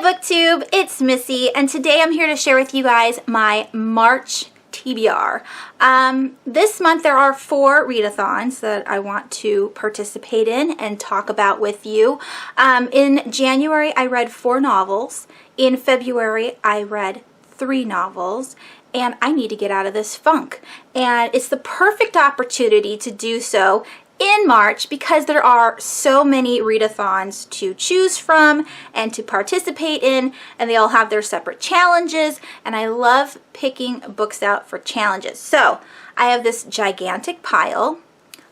BookTube, it's Missy, and today I'm here to share with you guys my March TBR. This month there are 4 readathons that I want to participate in and talk about with you. In January I read 4 novels. In February I read 3 novels. And I need to get out of this funk. And it's the perfect opportunity to do so in March because there are so many readathons to choose from and to participate in, and they all have their separate challenges, and I love picking books out for challenges. So I have this gigantic pile.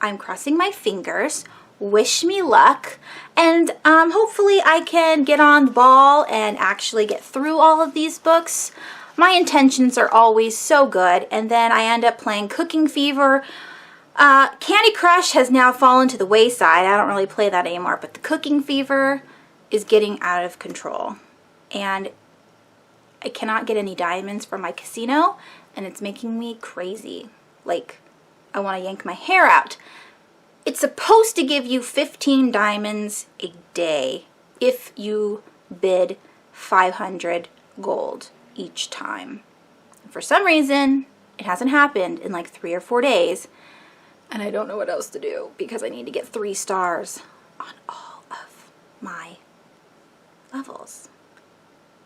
I'm crossing my fingers. Wish me luck, and hopefully I can get on the ball and actually get through all of these books. My intentions are always so good, and then I end up playing Cooking Fever. Candy Crush has now fallen to the wayside. I don't really play that anymore, but the Cooking Fever is getting out of control. And I cannot get any diamonds from my casino, and it's making me crazy. Like, I want to yank my hair out. It's supposed to give you 15 diamonds a day if you bid 500 gold each time. For some reason, it hasn't happened in like 3 or 4 days. And I don't know what else to do because I need to get 3 stars on all of my levels.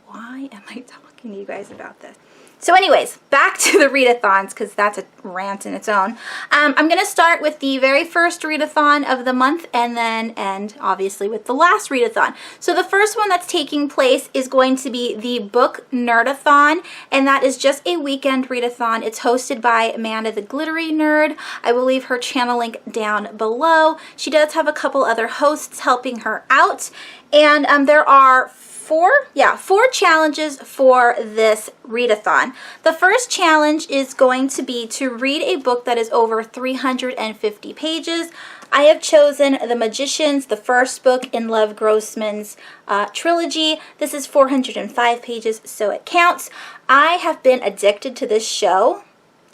Why am I talking to you guys about this? So anyways, back to the readathons because that's a rant in its own. I'm going to start with the very first readathon of the month and then end obviously with the last readathon. So the first one that's taking place is going to be the BookNerdAthon, and that is just a weekend readathon. It's hosted by Amanda the Glittery Nerd. I will leave her channel link down below. She does have a couple other hosts helping her out, and there are 4 challenges for this readathon. The first challenge is going to be to read a book that is over 350 pages. I have chosen The Magicians, the first book in Lev Grossman's trilogy. This is 405 pages, so it counts. I have been addicted to this show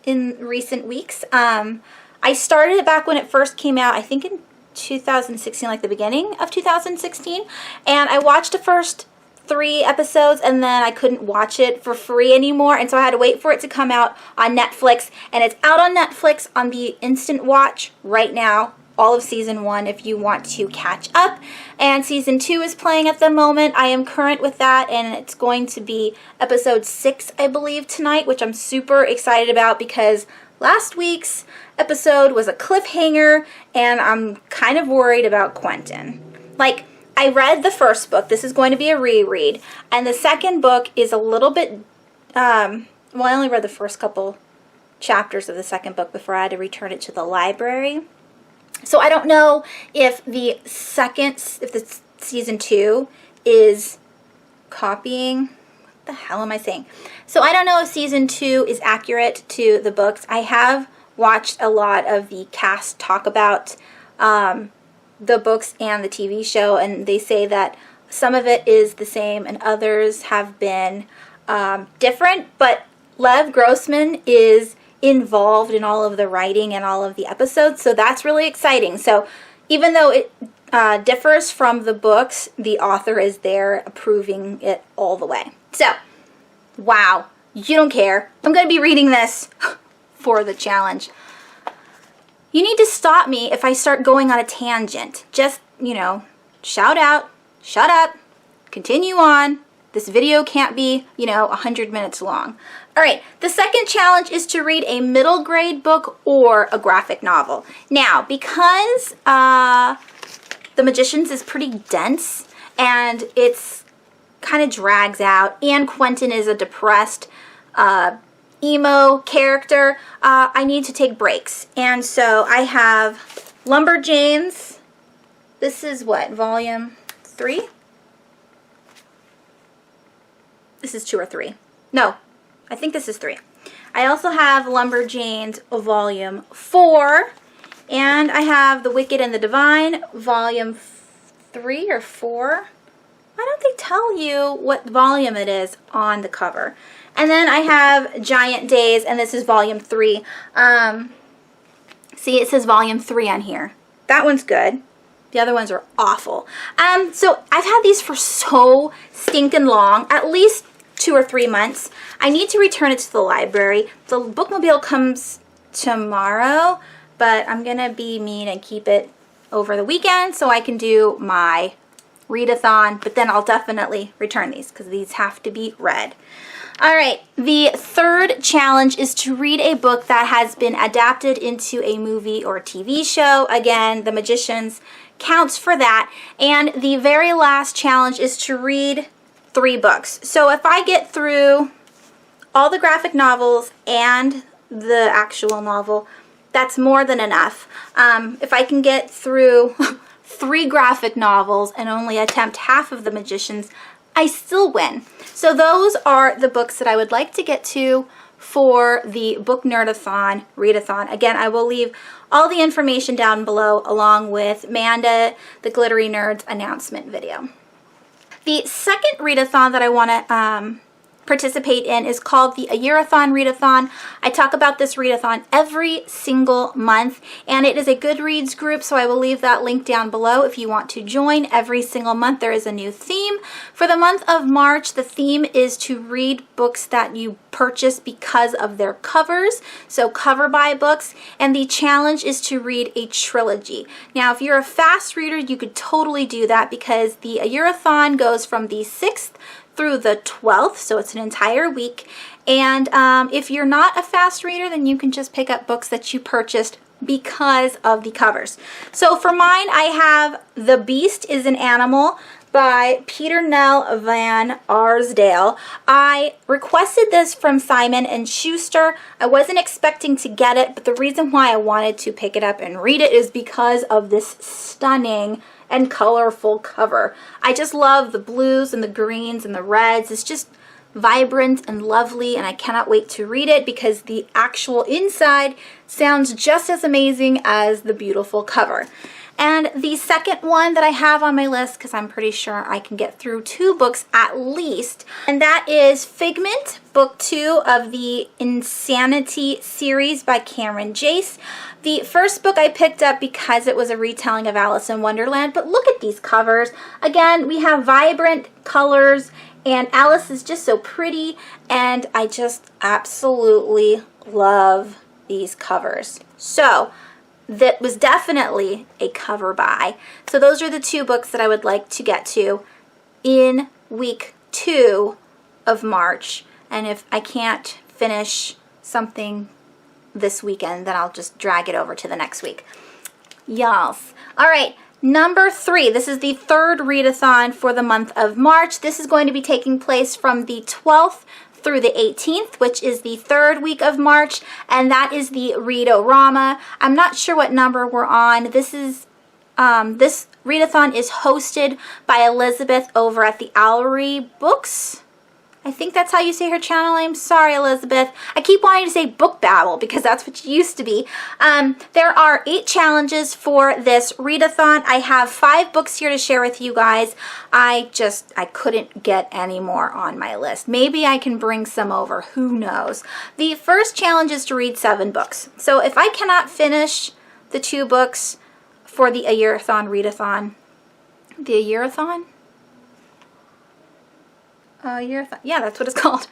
in recent weeks. I started it back when it first came out, I think in 2016, like the beginning of 2016, and I watched the first 3 episodes and then I couldn't watch it for free anymore, and so I had to wait for it to come out on Netflix, and it's out on Netflix on the instant watch right now, all of season 1 if you want to catch up, and season 2 is playing at the moment. I am current with that, and it's going to be episode 6 I believe tonight, which I'm super excited about because last week's episode was a cliffhanger and I'm kind of worried about Quentin. Like, I read the first book. This is going to be a reread. And the second book is a little bit, well, I only read the first couple chapters of the second book before I had to return it to the library. So I don't know if the season 2 is copying, what the hell am I saying? So I don't know if season 2 is accurate to the books. I have watched a lot of the cast talk about the books and the TV show, and they say that some of it is the same and others have been different, but Lev Grossman is involved in all of the writing and all of the episodes, so that's really exciting. So even though it differs from the books, the author is there approving it all the way. So, wow, you don't care. I'm going to be reading this for the challenge. You need to stop me if I start going on a tangent. Just, you know, shout out, shut up, continue on. This video can't be, 100 minutes long. All right, the second challenge is to read a middle grade book or a graphic novel. Now, because The Magicians is pretty dense and it's kind of drags out, and Quentin is a depressed emo character, I need to take breaks. And so I have Lumberjanes. This is what, volume 3? This is 2 or 3. No, I think this is 3. I also have Lumberjanes volume 4. And I have The Wicked and the Divine volume 3 or 4. I don't they tell you what volume it is on the cover? And then I have Giant Days, and this is volume 3. See, it says volume 3 on here. That one's good. The other ones are awful. So I've had these for so stinking long, at least 2 or 3 months. I need to return it to the library. The bookmobile comes tomorrow, but I'm gonna be mean and keep it over the weekend so I can do my readathon, but then I'll definitely return these because these have to be read. All right, the third challenge is to read a book that has been adapted into a movie or TV show. Again, The Magicians counts for that. And the very last challenge is to read 3 books. So if I get through all the graphic novels and the actual novel, that's more than enough. If I can get through 3 graphic novels and only attempt half of The Magicians, I still win. So those are the books that I would like to get to for the BookNerdAthon Read-A-thon. Again, I will leave all the information down below along with Manda, the Glittery Nerds announcement video. The second readathon that I want to participate in is called the AYearAthon Readathon. I talk about this readathon every single month, and it is a Goodreads group, so I will leave that link down below if you want to join. Every single month there is a new theme. For the month of March, the theme is to read books that you purchase because of their covers, so cover buy books, and the challenge is to read a trilogy. Now, if you're a fast reader, you could totally do that because the AYearAthon goes from the 6th through the 12th, so it's an entire week. And if you're not a fast reader, then you can just pick up books that you purchased because of the covers. So for mine, I have The Beast is an Animal by Peter Nell Van Arsdale. I requested this from Simon & Schuster. I wasn't expecting to get it, but the reason why I wanted to pick it up and read it is because of this stunning and colorful cover. I just love the blues and the greens and the reds. It's just vibrant and lovely, and I cannot wait to read it because the actual inside sounds just as amazing as the beautiful cover. And the second one that I have on my list, because I'm pretty sure I can get through 2 books at least, and that is Figment, book 2 of the Insanity series by Cameron Jace. The first book I picked up because it was a retelling of Alice in Wonderland, but look at these covers. Again, we have vibrant colors, and Alice is just so pretty, and I just absolutely love these covers. So that was definitely a cover buy. So those are the 2 books that I would like to get to in week 2 of March. And if I can't finish something this weekend, then I'll just drag it over to the next week. Yes. All right. Number 3, this is the third readathon for the month of March. This is going to be taking place from the 12th through the 18th, which is the 3rd week of March, and that is the Read-O-Rama. I'm not sure what number we're on. This readathon is hosted by Elizabeth over at the Owlery Books. I think that's how you say her channel name. Sorry, Elizabeth. I keep wanting to say Book Babble because that's what she used to be. There are 8 challenges for this readathon. I have 5 books here to share with you guys. I couldn't get any more on my list. Maybe I can bring some over. Who knows? The first challenge is to read 7 books. So if I cannot finish the 2 books for the AYearAthon readathon, the AYearAthon? Yeah, that's what it's called.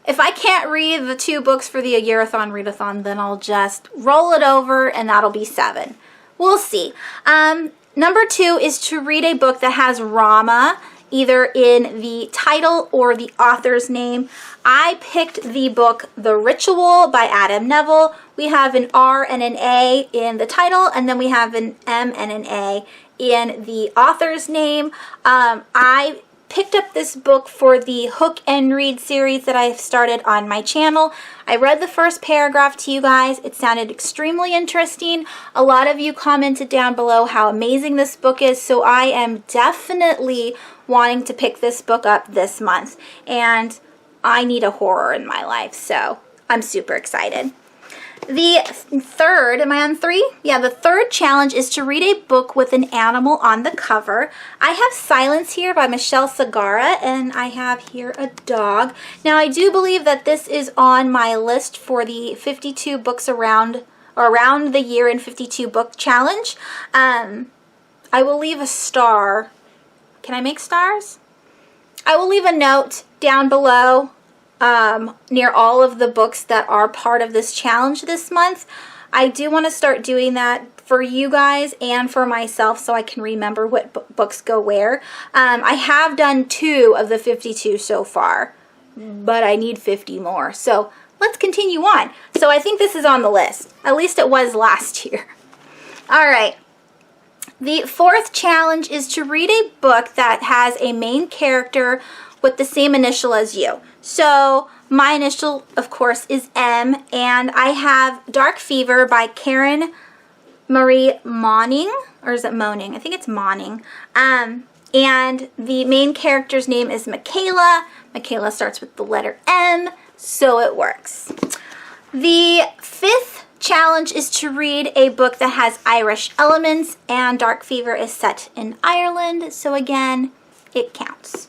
If I can't read the 2 books for the AYearAthon readathon, then I'll just roll it over and that'll be 7. We'll see. Number 2 is to read a book that has Rama either in the title or the author's name. I picked the book The Ritual by Adam Neville. We have an R and an A in the title, and then we have an M and an A in the author's name. I picked up this book for the Hook and Read series that I've started on my channel. I read the first paragraph to you guys. It sounded extremely interesting. A lot of you commented down below how amazing this book is, so I am definitely wanting to pick this book up this month. And I need a horror in my life, so I'm super excited. The third, am I on 3? Yeah, the third challenge is to read a book with an animal on the cover. I have Silence here by Michelle Sagara, and I have here a dog. Now, I do believe that this is on my list for the 52 books around the year in 52 book challenge. I will leave a star. Can I make stars? I will leave a note down below near all of the books that are part of this challenge this month. I do want to start doing that for you guys and for myself so I can remember what books go where. I have done 2 of the 52 so far, but I need 50 more. So let's continue on. So I think this is on the list. At least it was last year. All right. The fourth challenge is to read a book that has a main character with the same initial as you. So my initial, of course, is M, and I have Dark Fever by Karen Marie Moning, or is it Moaning? I think it's Moning. And the main character's name is Michaela. Michaela starts with the letter M, so it works. The fifth challenge is to read a book that has Irish elements, and Dark Fever is set in Ireland, so again, it counts.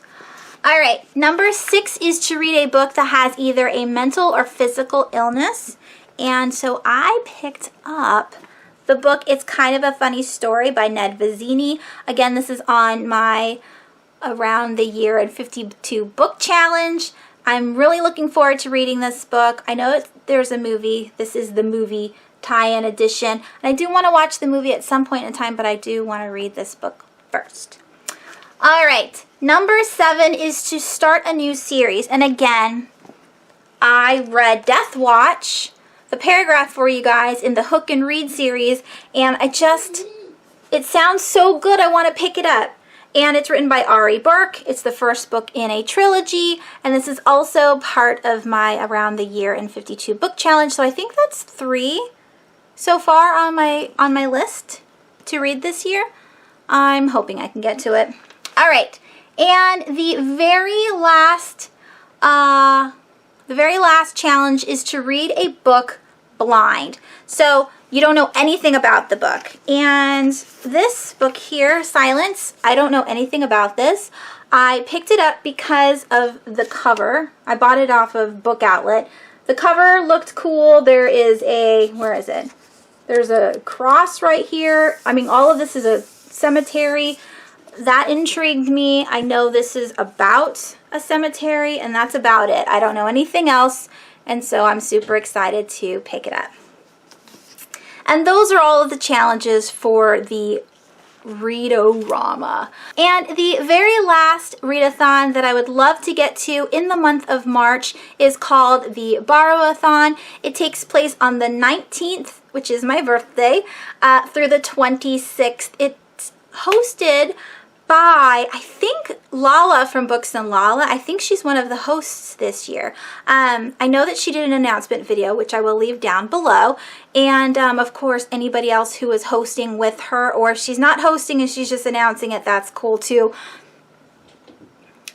All right, number 6 is to read a book that has either a mental or physical illness. And so I picked up the book It's Kind of a Funny Story by Ned Vizzini. Again, this is on my Around the Year in 52 book challenge. I'm really looking forward to reading this book. I know there's a movie. This is the movie tie-in edition. And I do want to watch the movie at some point in time, but I do want to read this book first. All right, number 7 is to start a new series. And again, I read Death Watch, the paragraph for you guys in the Hook and Read series, and it sounds so good, I want to pick it up. And it's written by Ari Burke. It's the first book in a trilogy, and this is also part of my Around the Year in 52 book challenge. So I think that's 3 so far on my list to read this year. I'm hoping I can get to it. All right, and the very last challenge is to read a book blind. So you don't know anything about the book. And this book here, Silence, I don't know anything about this. I picked it up because of the cover. I bought it off of Book Outlet. The cover looked cool. There is a, where is it? There's a cross right here. I mean, all of this is a cemetery. That intrigued me. I know this is about a cemetery, and that's about it. I don't know anything else, and so I'm super excited to pick it up. And those are all of the challenges for the Read-O-Rama. And the very last readathon that I would love to get to in the month of March is called the Borrowathon. It takes place on the 19th, which is my birthday, through the 26th. It's hosted by, I think, Lala from Books and Lala. I think she's one of the hosts this year. I know that she did an announcement video, which I will leave down below. And, of course, anybody else who is hosting with her, or if she's not hosting and she's just announcing it, that's cool too.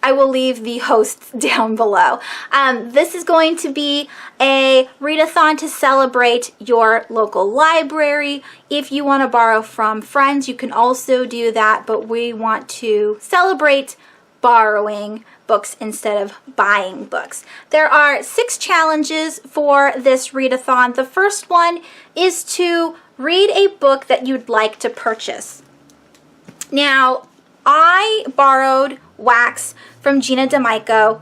I will leave the hosts down below. This is going to be a readathon to celebrate your local library. If you want to borrow from friends, you can also do that, but we want to celebrate borrowing books instead of buying books. There are 6 challenges for this readathon. The first one is to read a book that you'd like to purchase. Now, I borrowed Wax from Gina D'Amico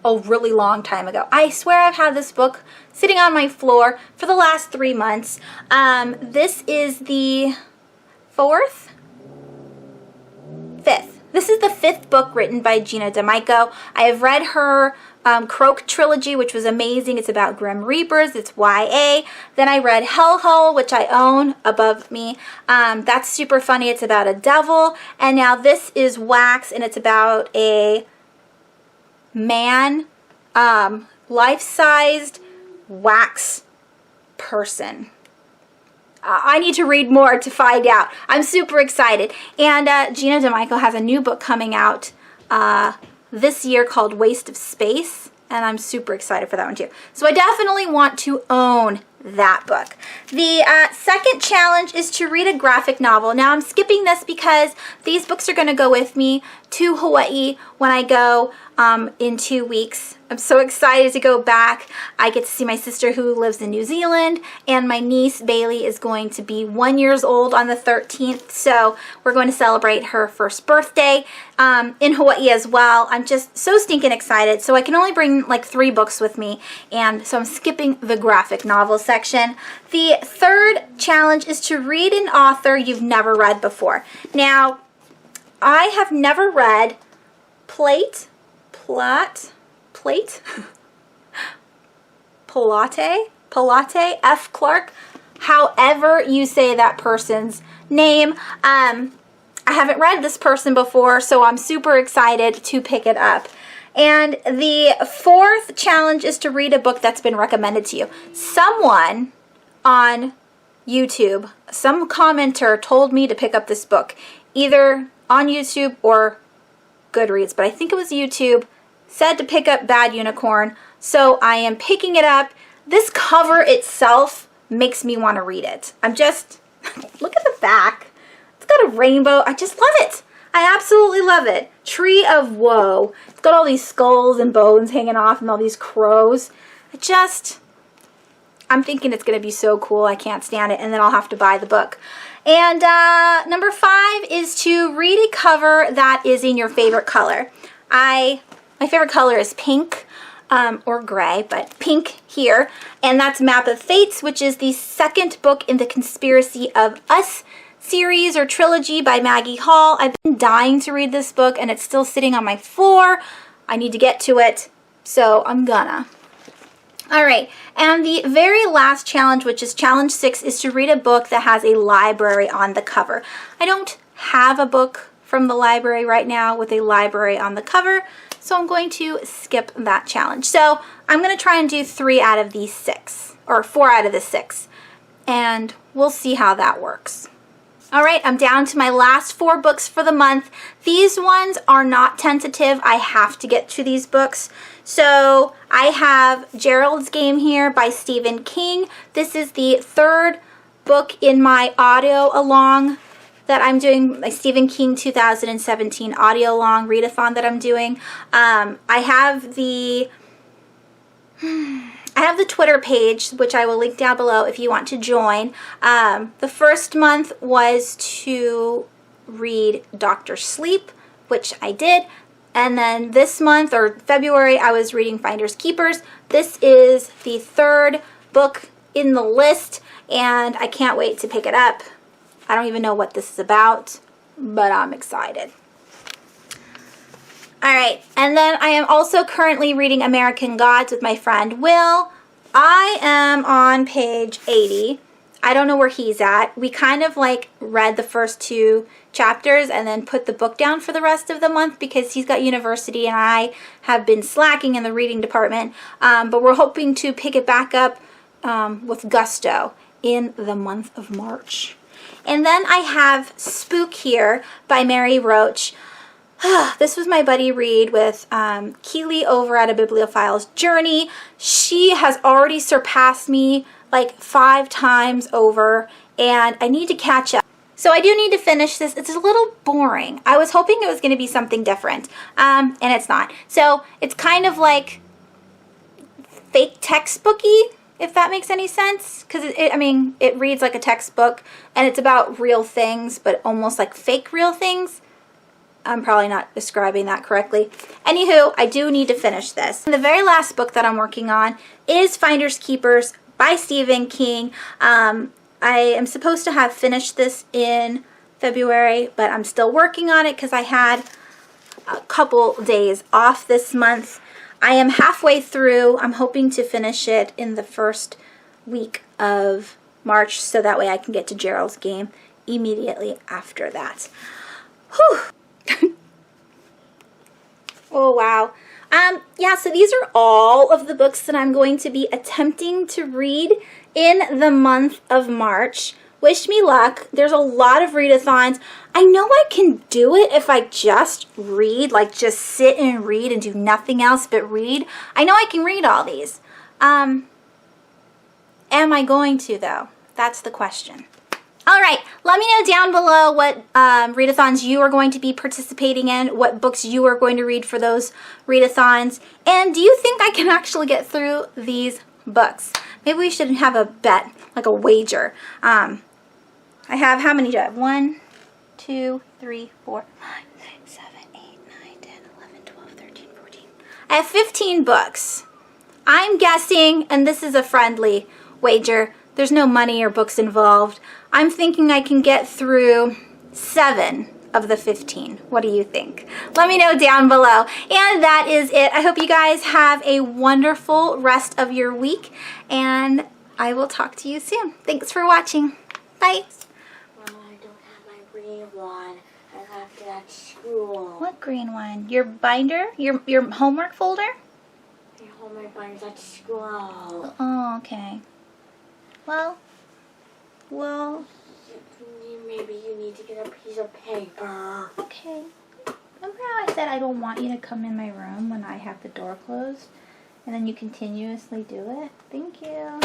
a really long time ago. I swear I've had this book sitting on my floor for the last 3 months. This is the 5th. This is the 5th book written by Gina D'Amico. I have read her Croak trilogy, which was amazing. It's about Grim Reapers. It's YA. Then I read Hellhole, which I own above me. That's super funny. It's about a devil. And now this is Wax, and it's about a man, life-sized wax person. I need to read more to find out. I'm super excited. And Gina D'Amico has a new book coming out this year called Waste of Space, and I'm super excited for that one too. So I definitely want to own that book. The second challenge is to read a graphic novel. Now I'm skipping this because these books are going to go with me to Hawaii when I go in 2 weeks. I'm so excited to go back. I get to see my sister who lives in New Zealand, and my niece Bailey is going to be 1 year old on the 13th, so we're going to celebrate her first birthday in Hawaii as well. I'm just so stinking excited. So I can only bring like 3 books with me, and so I'm skipping the graphic novel section. The third challenge is to read an author you've never read before. Now, I have never read Pilate, F. Clark, however you say that person's name. I haven't read this person before, so I'm super excited to pick it up. And the fourth challenge is to read a book that's been recommended to you. Someone on YouTube, some commenter told me to pick up this book, either on YouTube or Goodreads, but I think it was YouTube, said to pick up Bad Unicorn, so I am picking it up. This cover itself makes me want to read it. I'm just, look at the back. It's got a rainbow. I just love it. I absolutely love it. Tree of Woe. It's got all these skulls and bones hanging off and all these crows. I'm thinking it's going to be so cool. I can't stand it, and then I'll have to buy the book. And number 5 is to read a cover that is in your favorite color. My favorite color is pink or gray, but pink here. And that's Map of Fates, which is the second book in the Conspiracy of Us series or trilogy by Maggie Hall. I've been dying to read this book, and it's still sitting on my floor. I need to get to it, so I'm gonna. All right, and the very last challenge, which is challenge 6, is to read a book that has a library on the cover. I don't have a book from the library right now with a library on the cover, so I'm going to skip that challenge. So I'm going to try and do 3 out of these 6, or 4 out of the 6, and we'll see how that works. All right, I'm down to my last 4 books for the month. These ones are not tentative. I have to get to these books. So I have Gerald's Game here by Stephen King. This is the 3rd book in my audio along that I'm doing, my Stephen King 2017 audio long readathon that I'm doing. I have the Twitter page, which I will link down below if you want to join. The first month was to read Dr. Sleep, which I did. And then this month, or February, I was reading Finders Keepers. This is the 3rd book in the list, and I can't wait to pick it up. I don't even know what this is about, but I'm excited. All right, and then I am also currently reading American Gods with my friend Will. I am on page 80. I don't know where he's at. We kind of like read the first 2 chapters and then put the book down for the rest of the month because he's got university and I have been slacking in the reading department. But we're hoping to pick it back up with gusto in the month of March. And then I have Spook here by Mary Roach. This was my buddy read with Keely over at A Bibliophile's Journey. She has already surpassed me like 5 times over, and I need to catch up. So I do need to finish this. It's a little boring. I was hoping it was going to be something different, and it's not. So it's kind of like fake textbooky, if that makes any sense, because it reads like a textbook, and it's about real things, but almost like fake real things. I'm probably not describing that correctly. Anywho, I do need to finish this. And the very last book that I'm working on is Finders Keepers by Stephen King. I am supposed to have finished this in February, but I'm still working on it because I had a couple days off this month. I am halfway through. I'm hoping to finish it in the first week of March, so that way I can get to Gerald's Game immediately after that. Whew. Oh, wow. Yeah, so these are all of the books that I'm going to be attempting to read in the month of March. Wish me luck. There's a lot of readathons. I know I can do it if I just read, like just sit and read and do nothing else but read. I know I can read all these. Am I going to, though? That's the question. All right, let me know down below what readathons you are going to be participating in, what books you are going to read for those readathons, and do you think I can actually get through these books? Maybe we should have a bet, like a wager. I have, how many do I have? 1, 2, 3, 4, 5, 6, 7, 8, 9, 10, 11, 12, 13, 14. I have 15 books. I'm guessing, and this is a friendly wager, there's no money or books involved, I'm thinking I can get through 7 of the 15. What do you think? Let me know down below. And that is it. I hope you guys have a wonderful rest of your week, and I will talk to you soon. Thanks for watching. Bye. Mom, I don't have my green one. I left it at school. What green one? Your binder? Your homework folder? My homework binder's at school. Oh, okay. Well, Maybe you need to get a piece of paper. okay. Remember how I said I don't want you to come in my room when I have the door closed? And then you continuously do it? Thank you.